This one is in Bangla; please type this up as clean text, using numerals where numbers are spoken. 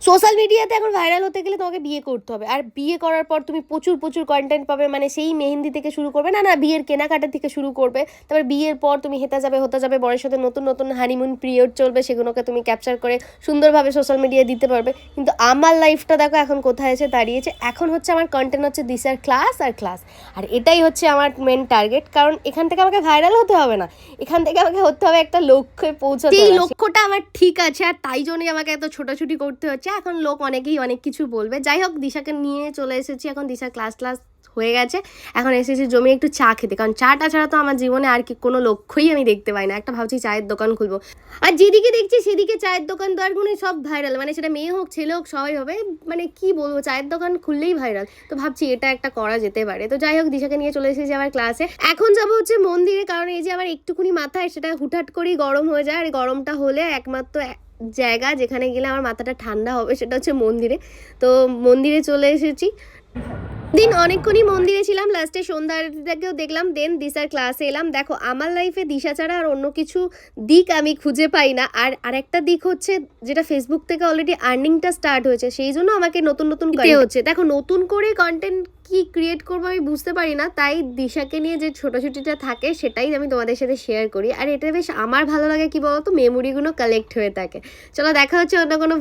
সোশ্যাল মিডিয়াতে এখন ভাইরাল হতে গেলে তোমাকে বিয়ে করতে হবে, আর বিয়ে করার পর তুমি প্রচুর প্রচুর কন্টেন্ট পাবে, মানে সেই মেহেন্দি থেকে শুরু করবে, না বিয়ের কেনাকাটা থেকে শুরু করবে, তারপর বিয়ের পর তুমি হতে যাবে বরের সাথে, নতুন নতুন হানিমুন পিরিয়ড চলবে, সেগুলোকে তুমি ক্যাপচার করে সুন্দরভাবে সোশ্যাল মিডিয়ায় দিতে পারবে। কিন্তু আমার লাইফটা দেখো এখন কোথায় এসে দাঁড়িয়েছে। এখন হচ্ছে আমার কন্টেন্ট হচ্ছে দিশার ক্লাস আর ক্লাস, আর এটাই হচ্ছে আমার মেন টার্গেট। কারণ এখান থেকে আমাকে ভাইরাল হতে হবে না, এখান থেকে আমাকে হতে হবে একটা লক্ষ্যে পৌঁছাতে। এই লক্ষ্যটা আমার ঠিক আছে, আর তাই জন্যই আমাকে এত ছোটাছুটি করতে হচ্ছে। এখন লোক অনেকেই অনেক কিছু বলবে, যাই হোক দিশাকে নিয়ে চলে এসেছি। এখন দিশা ক্লাস হয়ে গেছে, এখন এসেছি জমি একটু চা খেতে, কারণ চাটা ছাড়া তো আমার জীবনে আর কি কোনো লক্ষ্যই আমি দেখতে পাই না। একটা ভাবছি চায়ের দোকান খুলবো, আর যেদিকে দেখছি সেদিকে চায়ের দোকান তো আর কোনো সব ভাইরাল, মানে সেটা মেয়ে হোক ছেলে হোক সবাই হবে, মানে কি বলবো, চায়ের দোকান খুললেই ভাইরাল। তো ভাবছি এটা একটা করা যেতে পারে। তো যাই হোক দিশাকে নিয়ে চলে এসেছি আমার ক্লাসে। এখন যাবো হচ্ছে মন্দিরে, কারণ এই যে আমার একটুকুনি মাথায় সেটা হুটহাট করেই গরম হয়ে যায়, আর গরমটা হলে একমাত্র জায়গা যেখানে গেলে আমার মাথাটা ঠান্ডা হবে সেটা হচ্ছে মন্দিরে। তো মন্দিরে চলে এসেছি। দিন অনেকক্ষণই মন্দিরে ছিলাম, লাস্টে সন্ধ্যাটাকেও দেখলাম, দেন দিশার ক্লাসে এলাম। দেখো আমার লাইফে দিশা ছাড়া আর অন্য কিছু দিক আমি খুঁজে পাই না। আর আরেকটা দিক হচ্ছে যেটা ফেসবুক থেকে অলরেডি আর্নিংটা স্টার্ট হয়েছে, সেই জন্য আমাকে নতুন নতুন হচ্ছে। দেখো নতুন করে কন্টেন্ট কি ক্রিয়েট করবো আমি বুঝতে পারি না, তাই দিশাকে নিয়ে যে ছোটাছুটিটা থাকে সেটাই আমি তোমাদের সাথে শেয়ার করি। আর এটা বেশ আমার ভালো লাগে, কি বলতো, মেমোরিগুলো কালেক্ট হয়ে থাকে। চলো দেখা হচ্ছে অন্য কোনো